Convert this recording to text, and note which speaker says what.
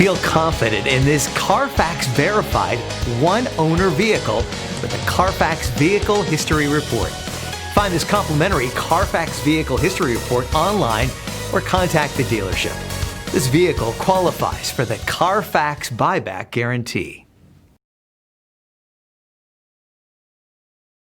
Speaker 1: Feel confident in this Carfax verified one-owner vehicle with the Carfax Vehicle History Report. Find this complimentary Carfax Vehicle History Report online or contact the dealership. This vehicle qualifies for the Carfax Buyback Guarantee.